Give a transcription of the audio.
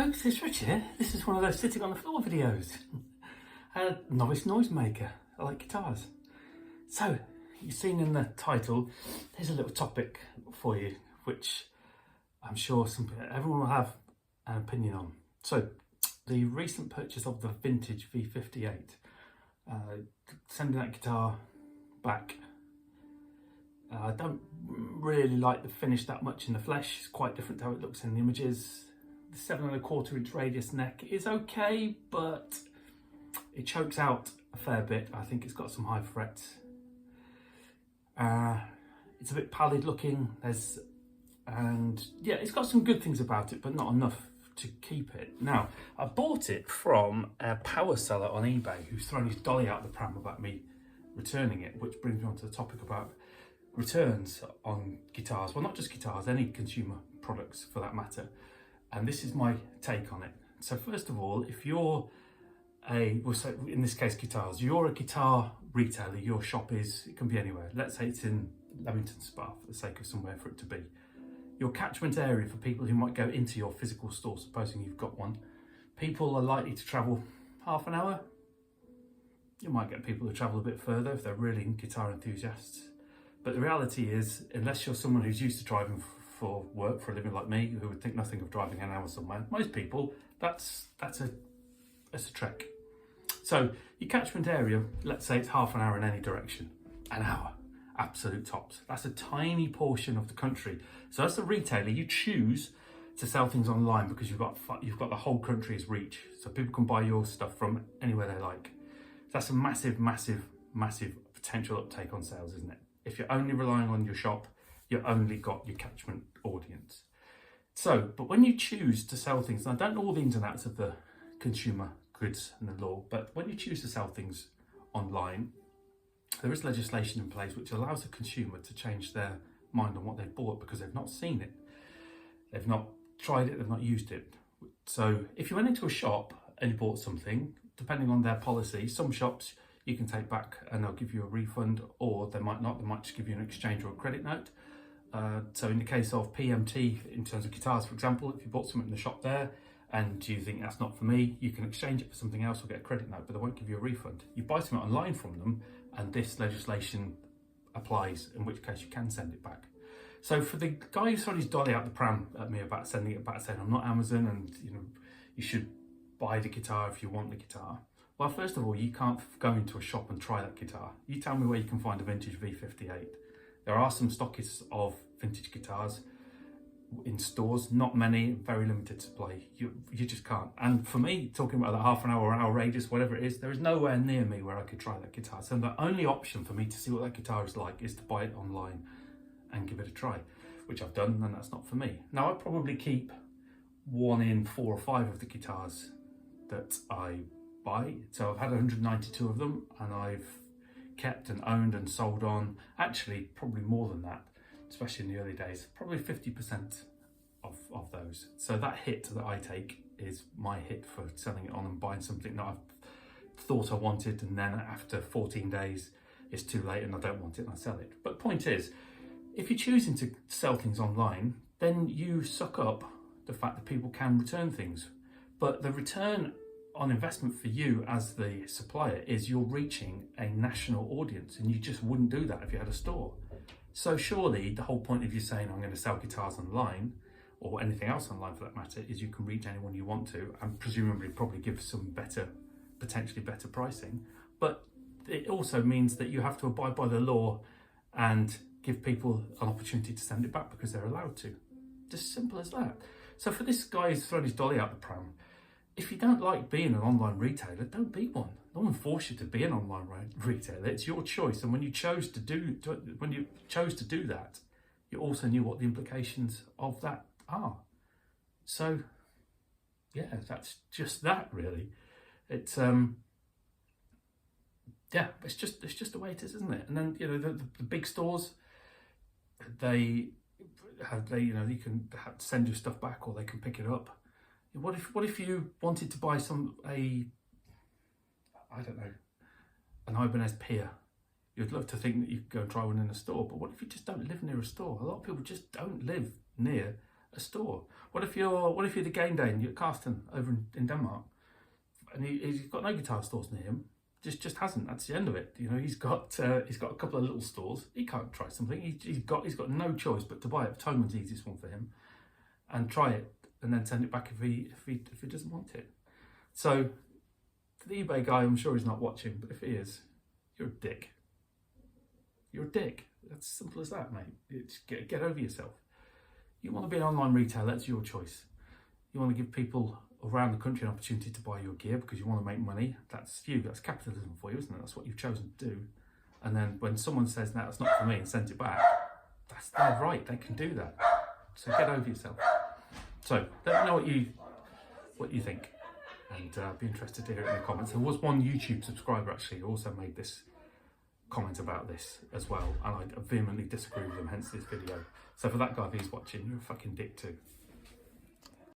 folks, it's Rich here. This is one of those sitting on the floor videos. A novice noisemaker. I like guitars. So, you've seen in the title, there's a little topic for you, which I'm sure everyone will have an opinion on. So, the recent purchase of the vintage V58. Sending that guitar back. I don't really like the finish that much in the flesh. It's quite different to how it looks in the images. The 7¼ inch radius neck is okay, but it chokes out a fair bit. I think it's got some high frets. It's a bit pallid looking. And yeah, it's got some good things about it, but not enough to keep it. Now, I bought it from a power seller on eBay who's thrown his dolly out the pram about me returning it, which brings me on to the topic about returns on guitars. Well, not just guitars, any consumer products for that matter. And this is my take on it. So first of all, if you're in this case guitars, you're a guitar retailer, your shop it can be anywhere. Let's say it's in Leamington Spa for the sake of somewhere for it to be. Your catchment area for people who might go into your physical store, supposing you've got one. People are likely to travel half an hour. You might get people who travel a bit further if they're really guitar enthusiasts. But the reality is, unless you're someone who's used to driving for work, for a living like me, who would think nothing of driving an hour somewhere, most people, that's a trek. So your catchment area, let's say it's half an hour in any direction. An hour, absolute tops. That's a tiny portion of the country. So as a retailer, you choose to sell things online because you've got the whole country's reach. So people can buy your stuff from anywhere they like. That's a massive, massive, massive potential uptake on sales, isn't it? If you're only relying on your shop, you've only got your catchment audience. So, but when you choose to sell things, and I don't know all the ins and outs of the consumer goods and the law, but when you choose to sell things online, there is legislation in place which allows the consumer to change their mind on what they've bought because they've not seen it, they've not tried it, they've not used it. So if you went into a shop and you bought something, depending on their policy, some shops you can take back and they'll give you a refund, or they might not, they might just give you an exchange or a credit note. So in the case of PMT, in terms of guitars, for example, if you bought something in the shop there and you think that's not for me, you can exchange it for something else or get a credit note, but they won't give you a refund. You buy something online from them and this legislation applies, in which case you can send it back. So for the guy who thrown his dolly out the pram at me about sending it back, saying I'm not Amazon and you should buy the guitar if you want the guitar. Well, first of all, you can't go into a shop and try that guitar. You tell me where you can find a vintage V58. There are some stockists of vintage guitars in stores, not many, very limited supply. You just can't. And for me, talking about that half an hour or hour radius, whatever it is, there is nowhere near me where I could try that guitar. So the only option for me to see what that guitar is like is to buy it online and give it a try, which I've done, and that's not for me. Now, I probably keep 1 in 4 or 5 of the guitars that I buy. So I've had 192 of them, and I've kept and owned and sold on, actually probably more than that, especially in the early days, probably 50% of those. So that hit that I take is my hit for selling it on and buying something that I thought I wanted, and then after 14 days it's too late and I don't want it and I sell it. But point is, if you're choosing to sell things online, then you suck up the fact that people can return things. But the return on investment for you as the supplier is you're reaching a national audience, and you just wouldn't do that if you had a store. So surely the whole point of you saying I'm going to sell guitars online, or anything else online for that matter, is you can reach anyone you want to, and presumably probably give some potentially better pricing. But it also means that you have to abide by the law and give people an opportunity to send it back because they're allowed to. Just simple as that. So for this guy who's thrown his dolly out the pram, if you don't like being an online retailer, don't be one. No one forced you to be an online retailer. It's your choice. And when you chose to do that, you also knew what the implications of that are. So, yeah, that's just that really. It's it's just the way it is, isn't it? And then the big stores, you can send your stuff back or they can pick it up. What if you wanted to buy an Ibanez Pier? You'd love to think that you could go and try one in a store, but what if you just don't live near a store? A lot of people just don't live near a store? What if you're the game day and you're at Carsten over in Denmark, and he's got no guitar stores near him? Just hasn't. That's the end of it. You know, he's got a couple of little stores. He can't try something. He's got no choice but to buy it. Toman's the easiest one for him, and try it, and then send it back if he doesn't want it. So, to the eBay guy, I'm sure he's not watching, but if he is, you're a dick. You're a dick. That's as simple as that, mate. It's get over yourself. You want to be an online retailer, that's your choice. You want to give people around the country an opportunity to buy your gear because you want to make money. That's you. That's capitalism for you, isn't it? That's what you've chosen to do. And then when someone says, no, that's not for me, and sends it back, that's their right. They can do that. So get over yourself. So let me know what you think, and be interested to hear it in the comments. There was one YouTube subscriber actually who also made this comment about this as well, and I vehemently disagree with him, hence this video. So for that guy, if he's watching, you're a fucking dick too.